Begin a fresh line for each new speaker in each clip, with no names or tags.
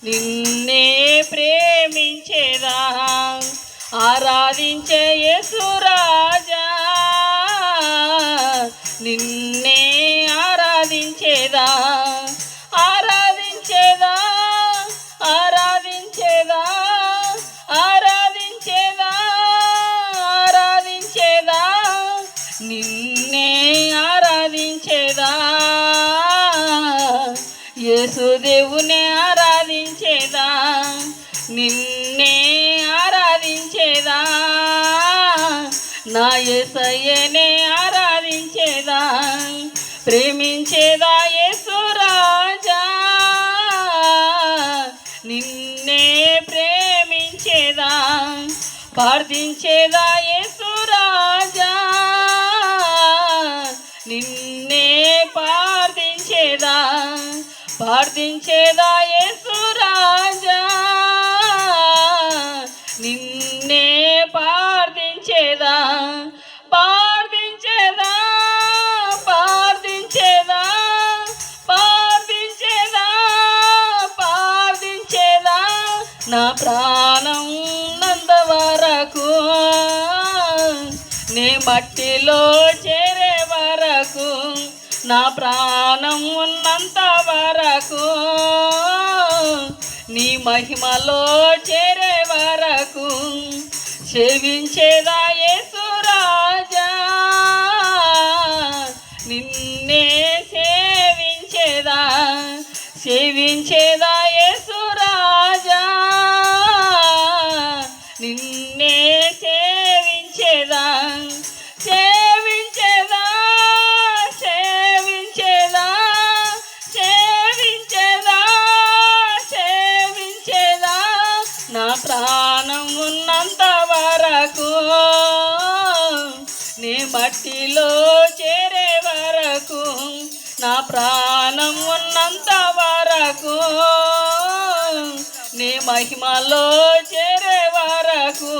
నిన్నే ప్రేమించేదా ఆరాధించే యేసురాజా, నిన్నే ఆరాధించేదా ఆరాధించేదా ఆరాధించేదా ఆరాధించేదా ఆరాధించేదా నిన్నే ఆరాధించేదా, యేసుదేవునే ఆరాధించేదా, నిన్నే ఆరాధించేదా, నా యేసయ్యనే ఆరాధించేదా, ప్రేమించేదా యేసురాజా, నిన్నే ప్రేమించేదా, ప్రార్థించేదా యేసురాజా, నిన్నే ప్రార్థించేదా, ప్రార్థించేదా యేసురాజా, నిన్నే ప్రార్థించేదా ప్రార్థించేదా ప్రార్థించేదా ప్రార్థించేదా ప్రార్థించేదా, నా ప్రాణం ఉన్నంత వరకు, నే మట్టిలో చేరే వరకు, నా ప్రాణం ఉన్నంత వరకు, నీ మహిమలో చేరే వరకు, సేవించేదా యేసురాజా, నిన్నే సేవించేదా సేవించేదా యేసురాజా, నిన్నే సేవించేదా సేవించేదా సేవించేదా సేవించేదా సేవించేదా, నా ప్రాణం ఉన్నంత వరకు, నే మట్టిలో చేరే వరకు, నా ప్రాణం ఉన్నంత వరకు, నీ మహిమలో చేరే వరకు,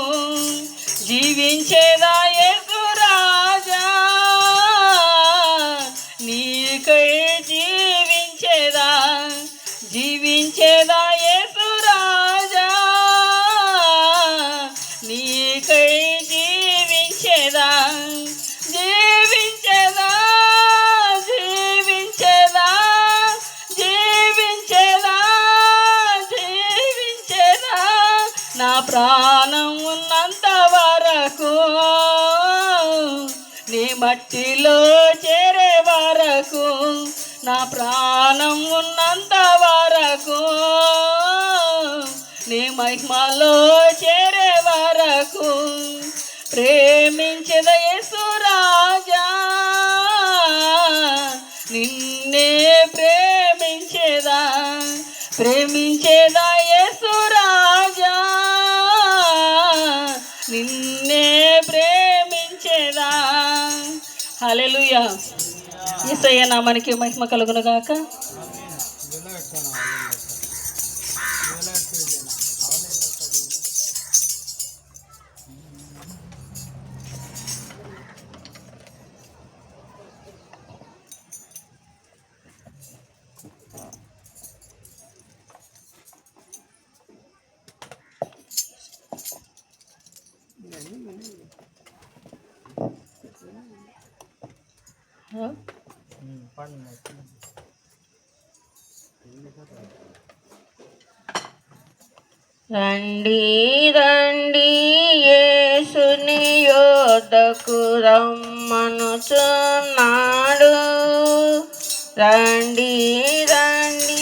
జీవించేదా యేసురాజా, నీకై జీవించేదా జీవించేదా యేసురాజా, నీకై జీవించేదా జీవించేదా జీవించేదా జీవించేదా జీవించేదా, నా ప్రాణం ఉన్నంత వరకు, నీ మట్టిలో చేరే వరకు, నా ప్రాణం ఉన్నంత వరకు, నీ మహిమలో చేరే వరకు, ప్రేమించేదా యేసురాజా, నిన్నే ప్రేమించేదా ప్రేమించేదా యేసురాజా, నిన్నే ప్రేమించేదా. హల్లెలూయా. యేసయ్య నామానికి మహిమ కలుగును గాక. రండి రండి యేసుని యొద్దకు రమ్మనుచున్నాడు, రండి రండి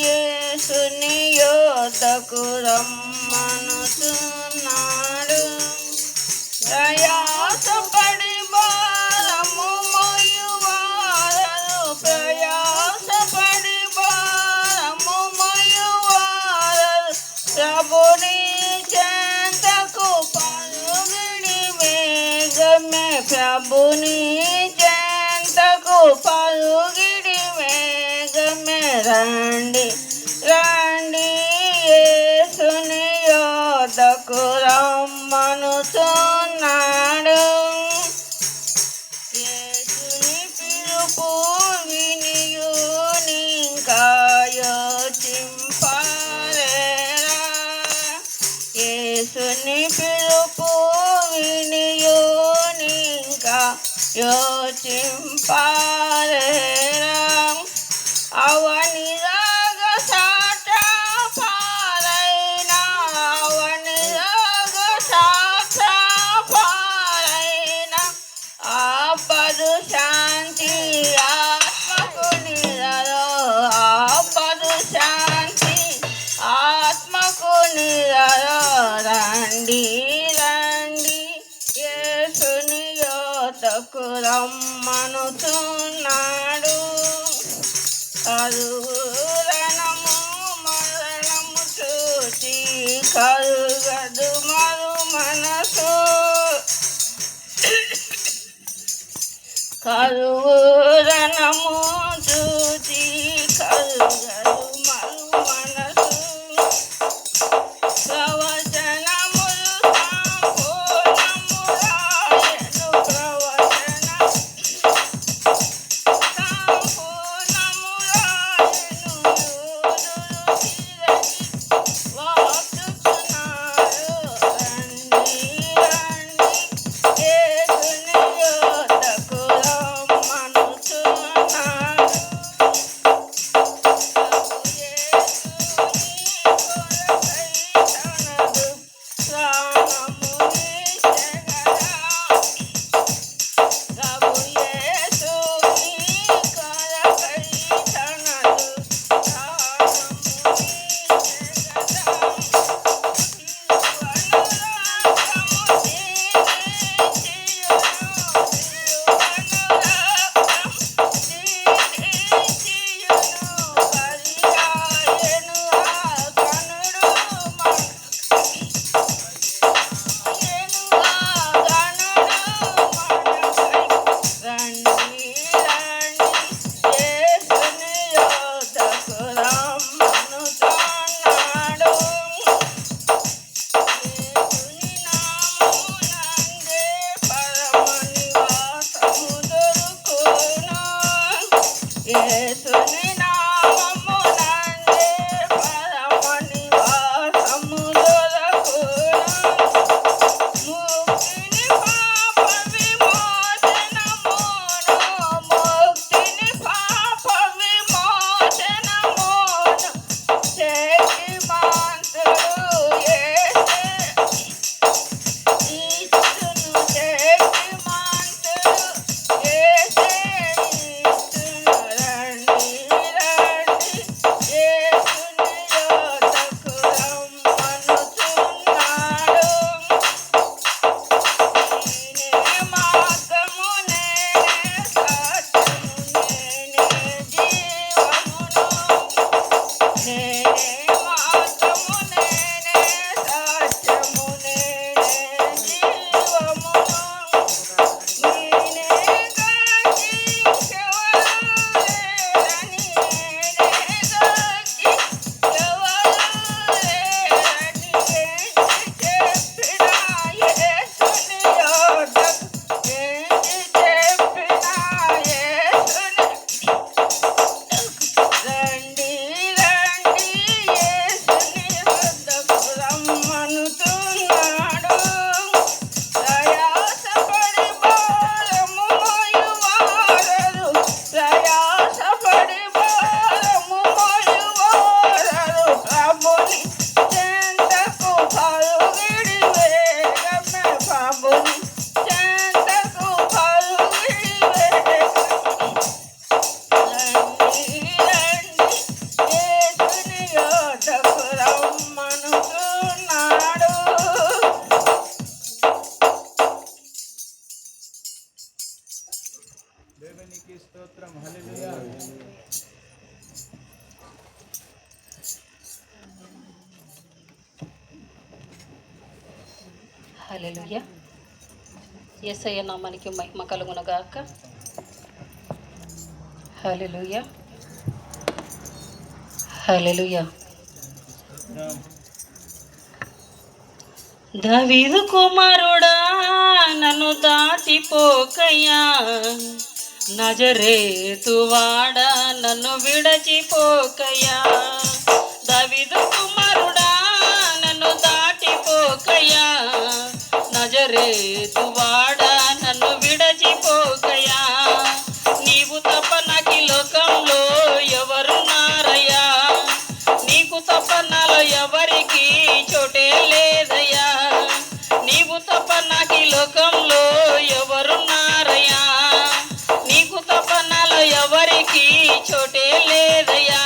యేసుని యొద్దకు రమ్మనుచున్నాడు, ప్రయాసపడి భారము మోయువారు, ప్రయాసపడి భారము మోయువారు, ప్రభుని చెంతకు పరుగిడి వేగమే, ప్రభుని చెంతకు పరుగిడి వేగమే, రండి రండి యేసుని యొద్దకు రమ్మనుచున్నాడు, యేసుని పిలుపు వినియు నింకా యోచింపాలి, యేసుని పిలుపు వినియోనింకా యోచింపారేరా అవని రాగ సాట పారైనా అవని రాగ సాట పారైనా ఆపదు శాంతి ఆత్మకు నిరలో ఆపదు శాంతి ఆత్మకు నిరలో రండి రండి యేసుని యోతకు రమ్మనుతున్నాడు కరువురణము మరణము చూచి కరుగదు మరు మనసు కరువురణము చూచి కరుగదు మరు మనసు ప్రవచనములు సంపూర్ణమురాయను యేసుని నామమునందే పరమ నివాసము దొరకును ముక్తిని పాప విమోచనమును ముక్తిని పాప విమోచనమును శక్తిమంతుడు యేసే ఇచ్చును శక్తిమంతుడు యేసే
దేవునికి స్తోత్రం హల్లెలూయా
హల్లెలూయా యేసయ్య నామానికి మహిమ కలుగును గాక హల్లెలూయా హల్లెలూయా దావీదు కుమారుడా నన్ను దాటిపోకయ్యా నజరేతువాడా నన్ను విడచిపోకయ్యా దావీదు కుమారుడా నన్ను దాటిపోకయ్యా తప్ప నాలో ఎవరికి చోటే లేదయ్యా, నీవు తప్ప నాకు ఈ లోకంలో ఎవరున్నారయ్యా, నీకు తప్ప నాలో ఎవరికి చోటే లేదయ్యా.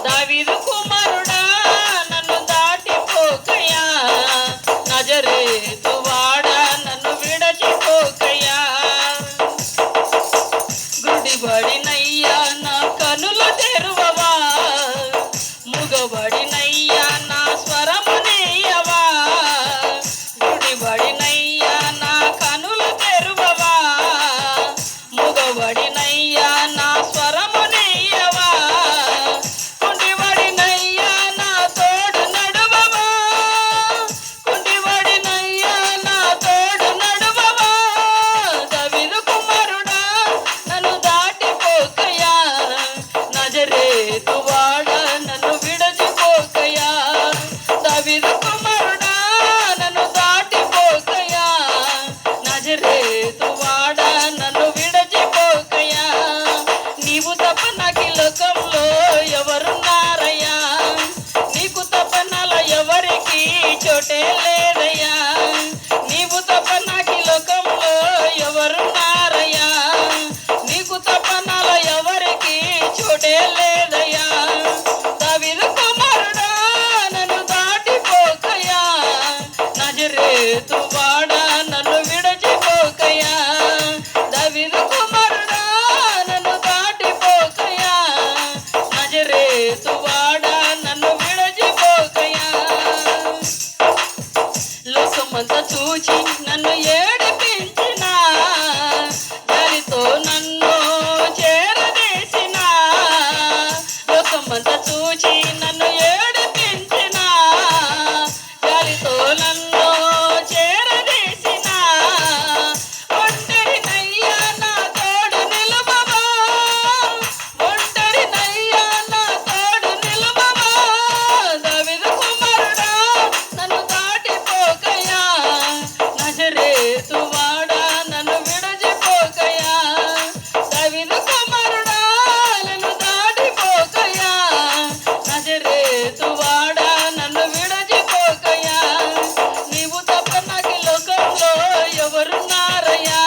దావీదు కుమారుడా నన్ను దాటిపోకయ్యా, నజరేతు వాడా నన్ను విడచిపోకయ్యా. గుడిబడినయ్యా నా కనుల తెరువవా, ముగబడినయ్యా నా స్వరమునేయవా. గుడిబడినయ్యా నా కనుల తెరువవా, ముగబడినయ్యా నా స్వరమునేయవా. కుండిబడినయ్యా నా తోడు నడువవా, కుండిబడినయ్యా నా తోడు నడువవా. దావీదు కుమారుడా నన్ను దాటిపోకయ్యా, నజరేతు వాడా నన్ను విడచిపోకయ్యా. దావీదు కుమారుడా నన్ను దాటిపోకయ్యా, నజరేతు వాడా నన్ను విడచిపోకయ్యా. నీవు తప్ప నాకు ఈ లోకంలో ఎవరున్నారయ్యా, నీకు తప్ప నాలో ఎవరికి చోటే లేదయ్యా, నీవు తప్ప నాకు ఈ లోకంలో ఎవరున్నారయ్యా, నీకు తప్ప నాలో ఎవరికి చోటే లేదయ్యా. దావీదు కుమారుడా నన్ను దాటిపోకయ్యా, నజరేతు వాడా నన్ను విడచిపోకయ్యా. దావీదు కుమారుడా నన్ను దాటిపోకయ్యా, నజరేతు వాడా నన్ను విడచిపోకయ్యా. లోకమంతా చూచి నన్ను ఏడిపించిన, జాలితో నన్ను చేరదీసిన. లోకమంతా చూచి నన్ను ఏడిపించిన, జాలితో నన్ను చేరదీసిన. ఒంటరినయ్యా నా తోడు నిలువవా, ఒంటరినయ్యా నా తోడు నిలువవా. దావీదు కుమారుడా నన్ను దాటిపోకయ్యా, నజరేతు వాడా నన్ను విడచిపోకయ్యా. దావీదు కుమారుడా నన్ను దాటిపోకయ్యా, నజరేతు వాడా నన్ను విడచిపోకయ్యా. నీవు తప్ప నాకు ఈ లోకంలో ఎవరున్నారయ్యా,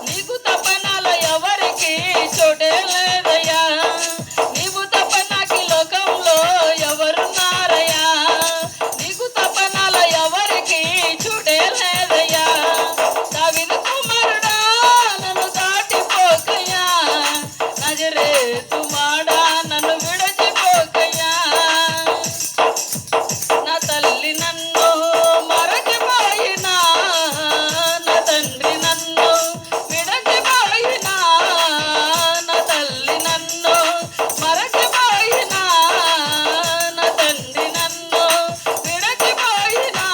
నీకు తప్ప నాలో ఎవరికి చోటే లేదయ్యా, నీవు తప్ప నాకు ఈ లోకంలో ఎవరున్నారయ్యా, నీకు తప్ప నాలో ఎవరికి చోటే లేదయ్యా. దావీదు కుమారుడా నన్ను దాటిపోకయ్యా, నజరేతు వాడా నన్ను విడచిపోకయ్యా. నా తల్లి నన్ను మరచిపోయినా, నా తండ్రి నన్ను విడచిపోయినా, నా తల్లి నన్ను మరచిపోయినా, నా తండ్రి నన్ను విడచిపోయినా.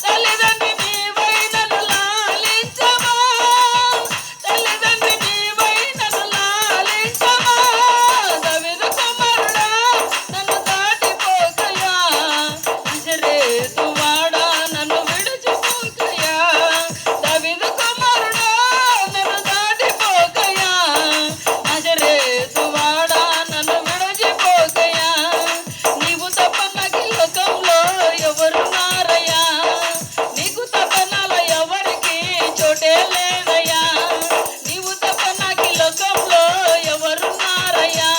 తల్లిదండ్రి నీవై నన్ను లాలించవా, తల్లిదండ్రి నీవై నన్ను లాలించవా. దావీదు కుమారుడా నన్ను దాటిపోకయ్యా, నజరేతు వాడా నన్ను విడచిపోకయ్యా. దావీదు కుమారుడా నన్ను దాటిపోకయ్యా, నజరేతు వాడా నన్ను విడచిపోకయ్యా. నీవు తప్ప నాకు ఈ లోకంలో ఎవరున్నారయ్యా, నీకు తప్ప నాలో ఎవరికి చోటే లేదయ్యా, నీవు తప్ప నాకు ఈ లోకంలో ఎవరున్నారయ్యా,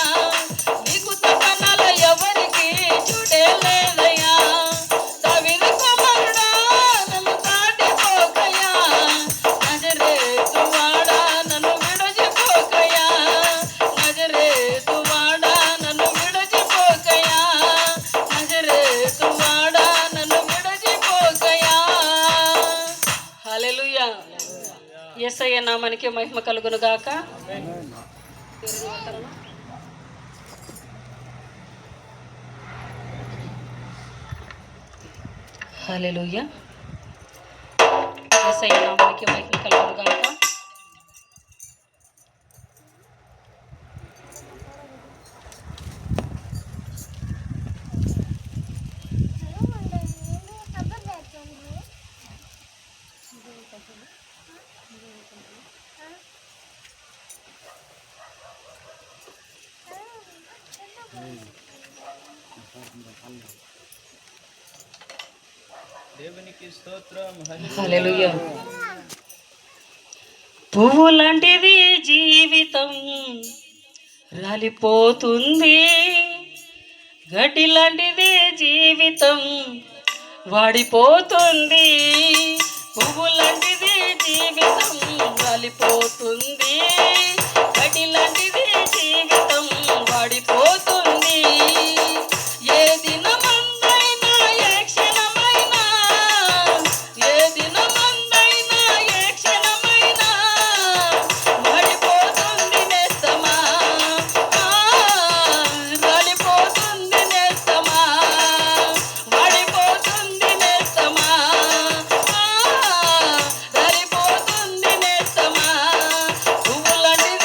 నీకు తప్ప నాలో ఎవరికి చోటే లేదయ్యా. దావీదు కుమారుడా నన్ను దాటిపోకయ్యా, నజరేతు వాడా నన్ను విడచిపోకయ్యా, నజరేతు వాడా నన్ను విడచిపోకయ్యా, నజరేతు వాడా నన్ను విడచిపోకయ్యా. హల్లెలూయా. యేసయ్య నామానికి మహిమ కలుగును గాక. హల్లెలూయా. యేసయ్య నామానికి మహిమ కలుగును గాక.
దేవునికి స్తోత్రం.
హల్లెలూయా. పువ్వు లాంటిది జీవితం రాలిపోతుంది, గడ్డి లాంటిది జీవితం వాడిపోతుంది. పువ్వు లాంటిది జీవితం రాలిపోతుంది, గడ్డి లాంటిది జీవితం వాడిపోతుంది. ఏ దినమందైనా ఏ క్షణమైనా, ఏ దినమందైనా ఏ క్షణమైనా వాడిపోతుంది నేస్తమా, రాలిపోతుంది నేస్తమా, వాడిపోతుంది నేస్తమా, రాలిపోతుంది నేస్తమా. పువ్వు లాంటిది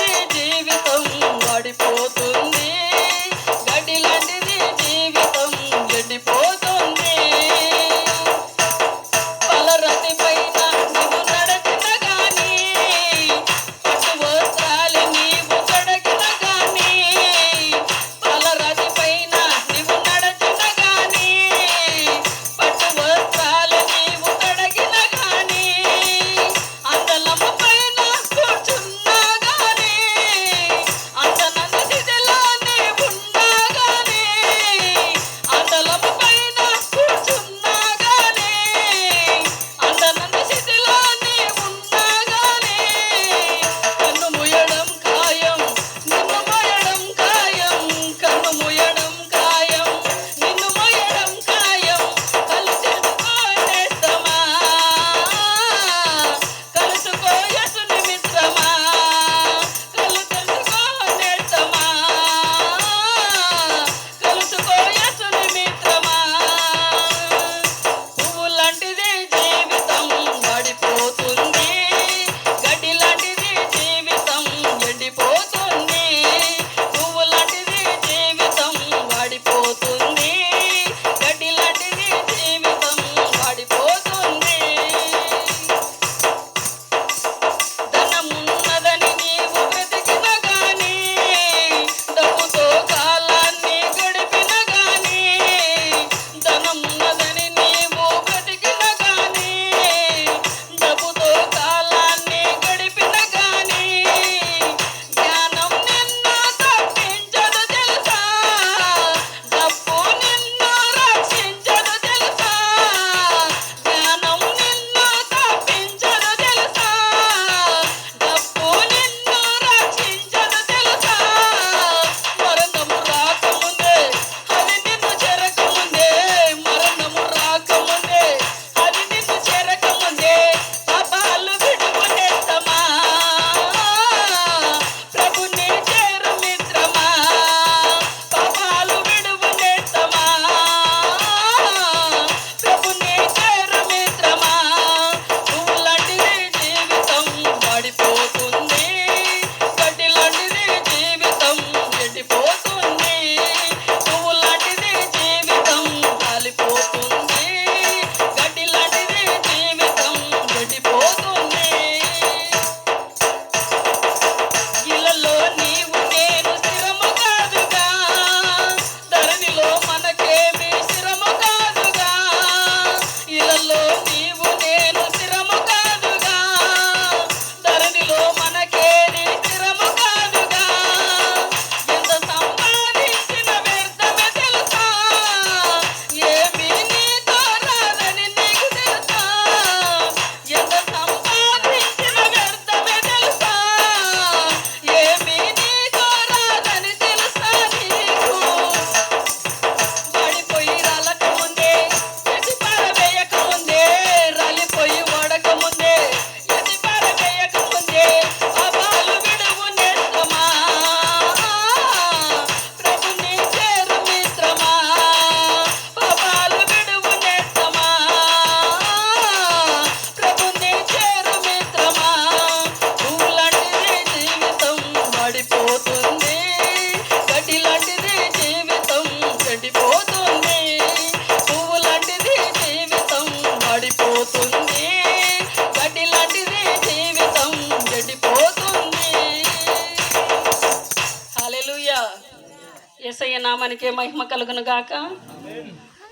నామానికే మహిమ కలుగును గాక.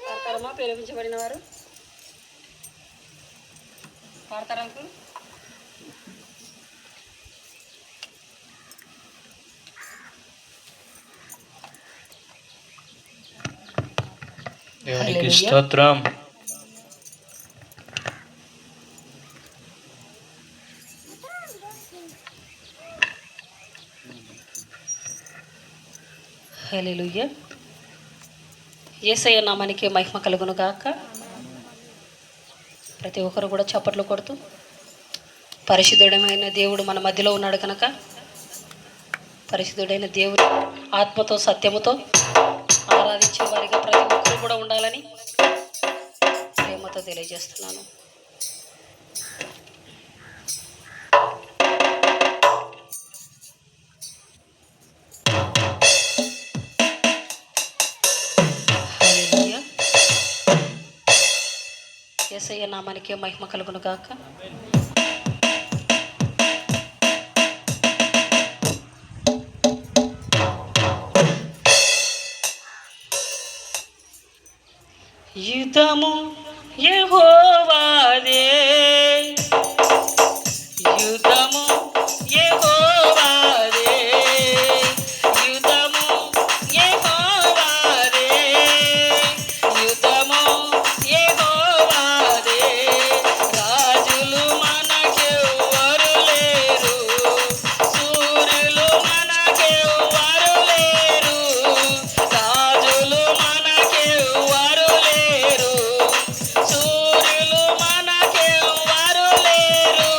పాడతారమ్మా ప్రేమించబడిన వారు, పాడతారంకు.
దేవునికి స్తోత్రం.
హల్లెలూయా. యేసయ్య నామానికే మహిమ కలుగును గాక. ప్రతి ఒక్కరు కూడా చప్పట్లు కొడుతూ, పరిశుద్ధుడమైన దేవుడు మన మధ్యలో ఉన్నాడు కనుక పరిశుద్ధుడైన దేవుడు ఆత్మతో సత్యముతో ఆరాధించే వారిగా ప్రతి ఒక్కరు కూడా ఉండాలని ప్రేమతో తెలియజేస్తున్నాను. హల్లెలూయా. యేసయ్య నామానికే మహిమ కలుగును గాక. యుద్ధము యెహోవాదే, యుద్ధము యెహోవాదే, యుద్ధము యెహోవాదే, యుద్ధము యెహోవాదే. రాజులు మనకెవ్వరు లేరు, సూర్యులు మనకెవ్వరు లేరు, రాజులు మనకెవ్వరు లేరు, సూర్యులు మనకెవ్వరు లేరు,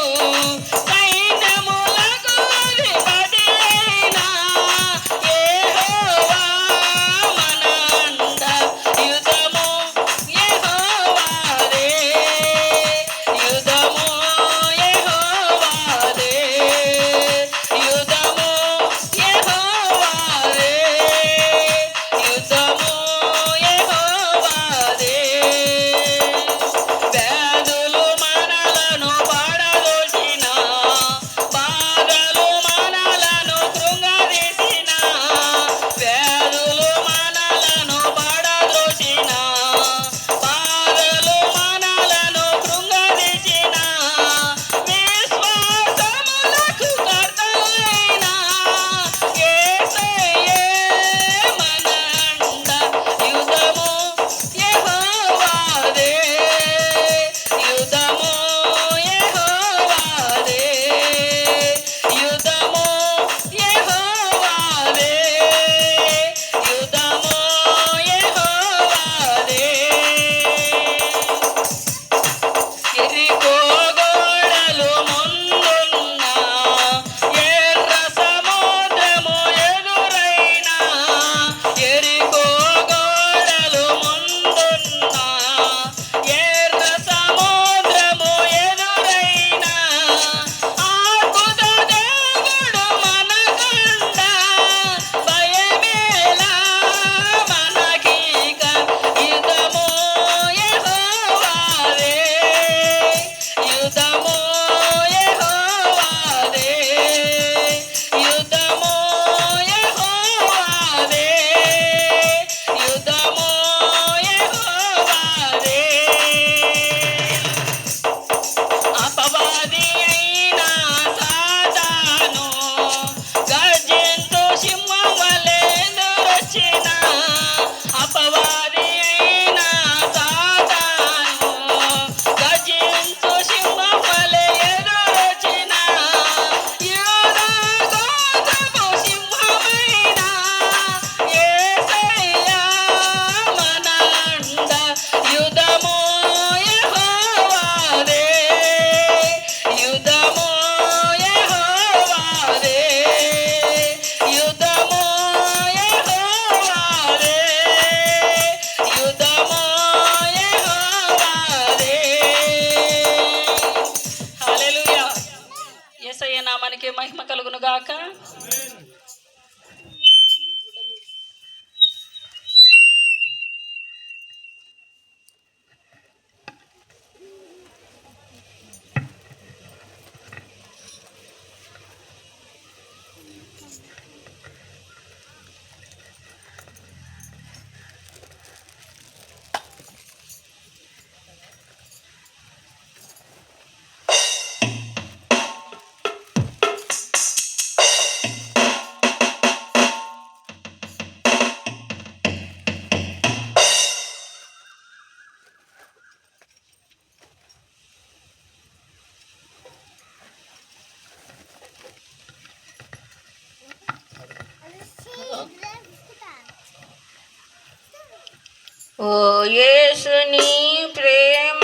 ఓ యేసుని ప్రేమ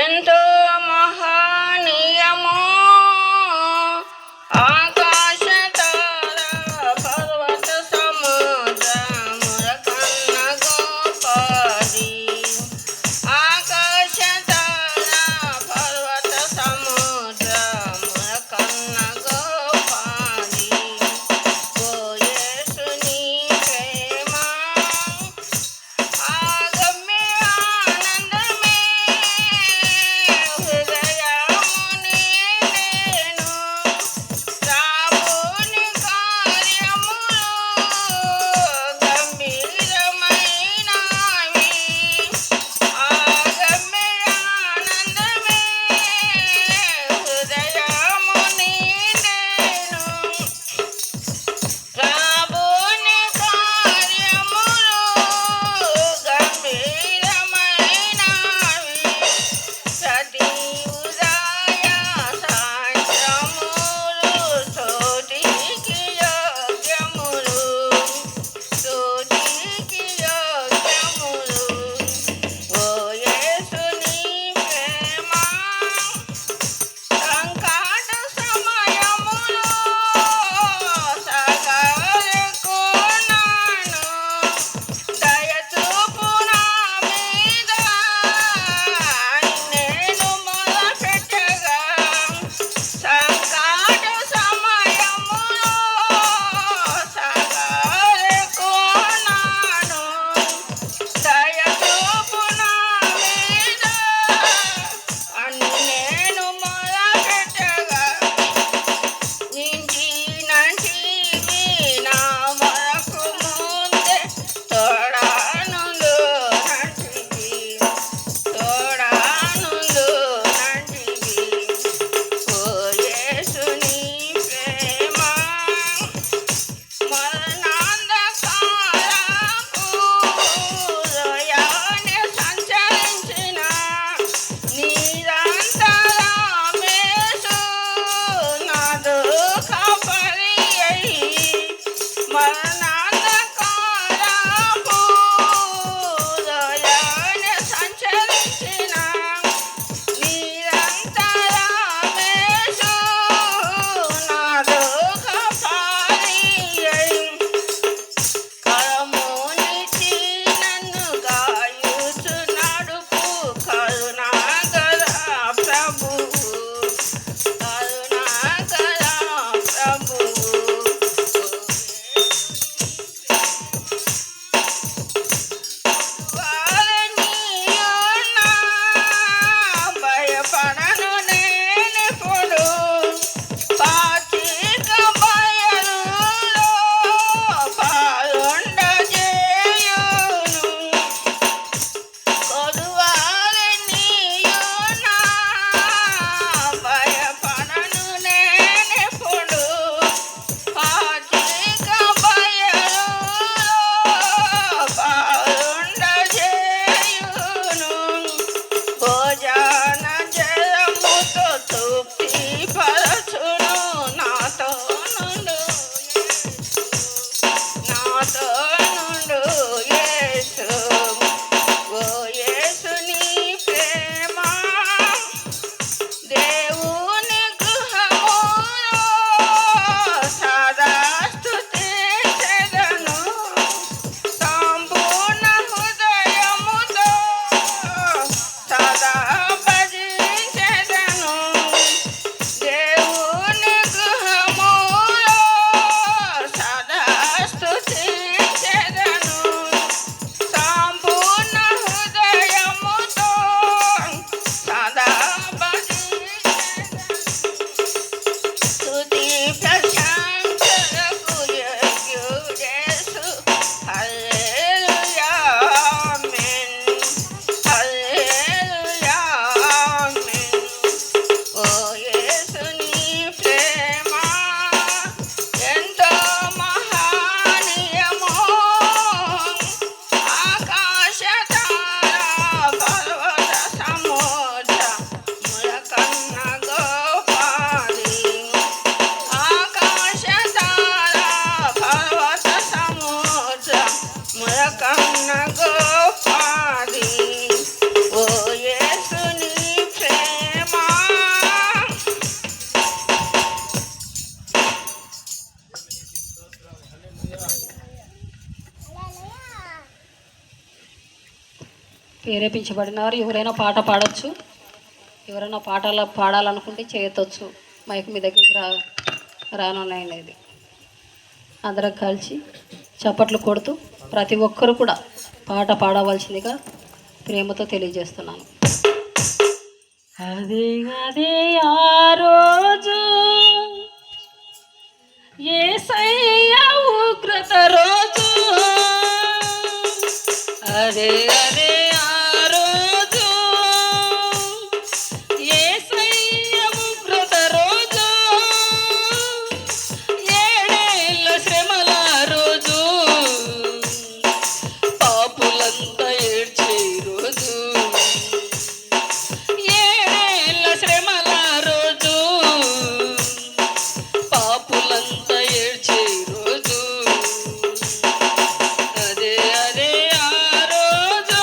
ఎంతో మహనీయమో, ఆకాశ తార పర్వత సముద్రముల కన్న గొప్పది. ఆకాశ తార పర్వత సముద్రముల కన్న గొప్పది. ఓ యేసుని ప్రేమ ఆగమ్య ఆనందమే,
ప్రేరేపించబడిన వారు ఎవరైనా పాట పాడొచ్చు. ఎవరైనా పాడాలనుకుంటే చేయొచ్చు. మైక్ మీ దగ్గరికి రానున్నాయండి. అందరం కలిసి చప్పట్లు కొడుతూ ప్రతి ఒక్కరు కూడా పాట పాడవలసిందిగా ప్రేమతో తెలియజేస్తున్నాను. అదే అదే ఆ రోజు యేసయ్య ఉగ్రత రోజు, అదే అదే ఆ రోజు యేసయ్య ఉగ్రత రోజు, ఏడేళ్ళ శ్రమల రోజు, పాపులంతా ఏడ్చే రోజు, ఏడేళ్ళ శ్రమల రోజు, పాపులంతా ఏడ్చే రోజు, అదే అదే ఆ రోజు.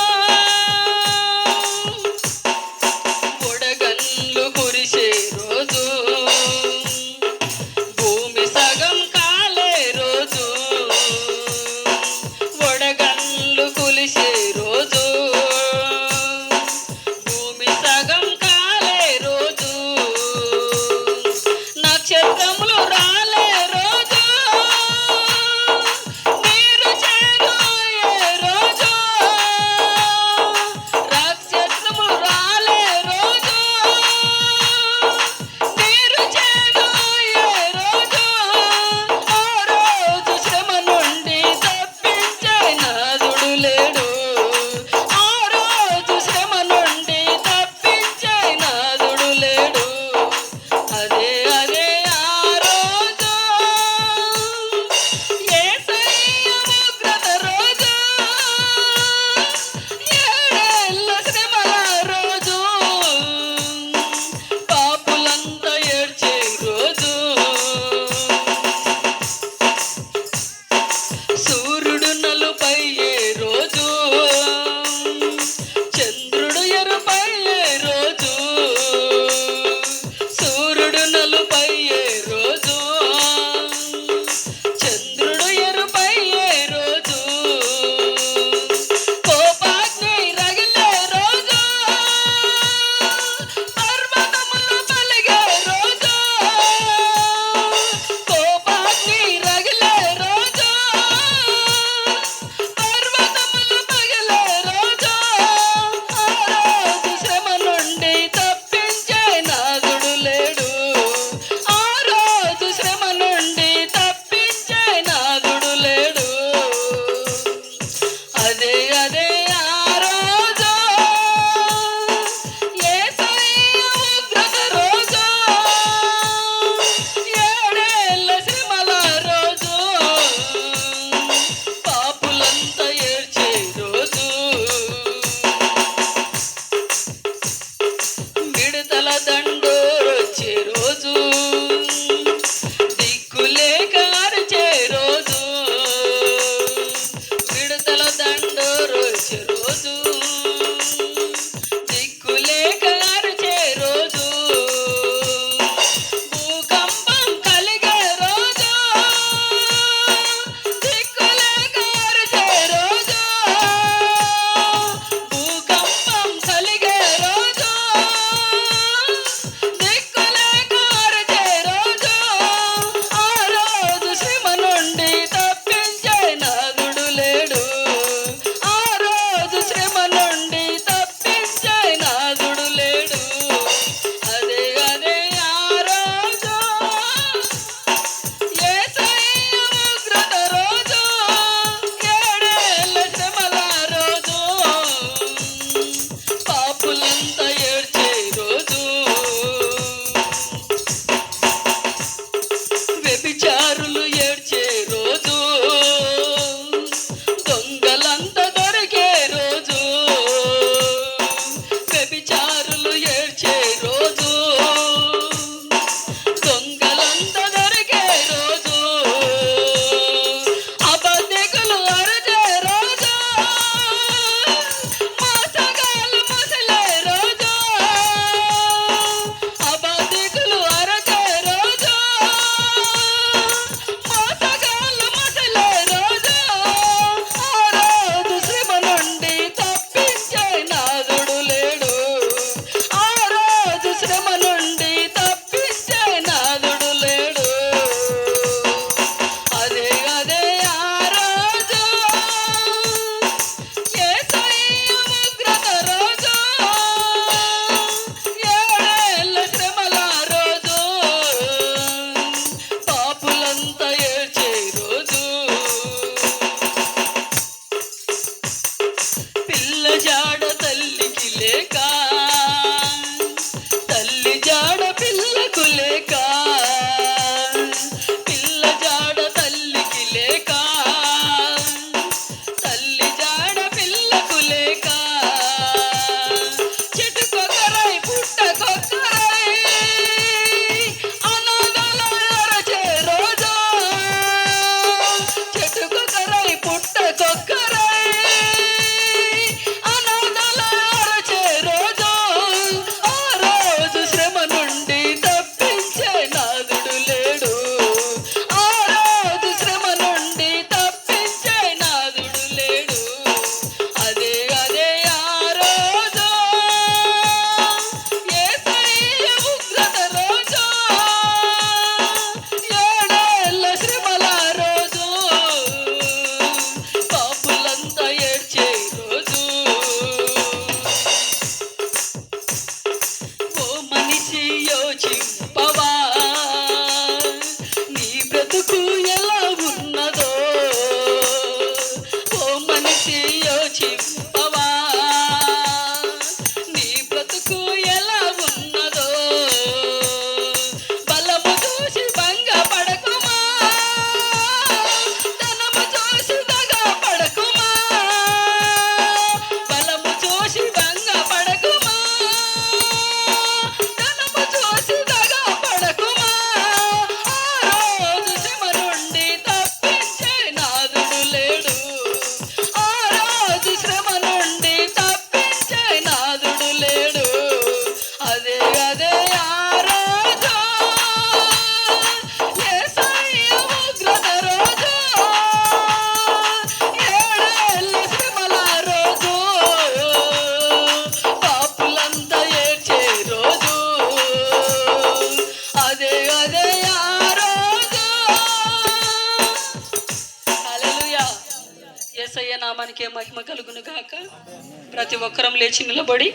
ప్రతి ఒక్కరం లేచి నిలబడి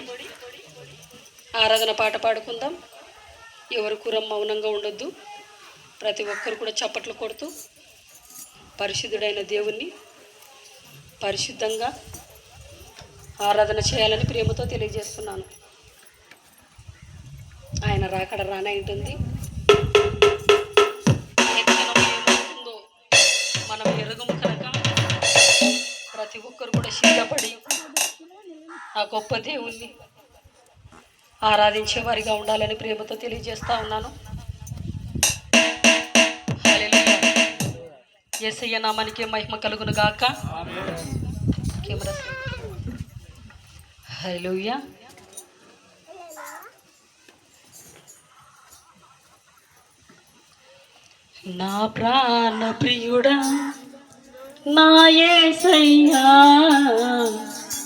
ఆరాధన పాట పాడుకుందాం. ఎవరు కూడా మౌనంగా ఉండొద్దు. ప్రతి ఒక్కరు కూడా చప్పట్లు కొడుతూ పరిశుద్ధుడైన దేవుణ్ణి పరిశుద్ధంగా ఆరాధన చేయాలని ప్రేమతో తెలియజేస్తున్నాను. ఆయన రాకడ రానే ఉంటుంది. ఏమవుతుందో మనం ఎరుగము కనుక ప్రతి ఒక్కరు కూడా సిద్ధపడి ఆ గొప్ప దేవుణ్ణి ఆరాధించే వారిగా ఉండాలని ప్రేమతో తెలియజేస్తా ఉన్నాను. హల్లెలూయా. యేసయ్య నామానికి మహిమ కలుగును గాక. కెమెరా హల్లెలూయా. నా ప్రాణ ప్రియుడా నా యేసయ్యా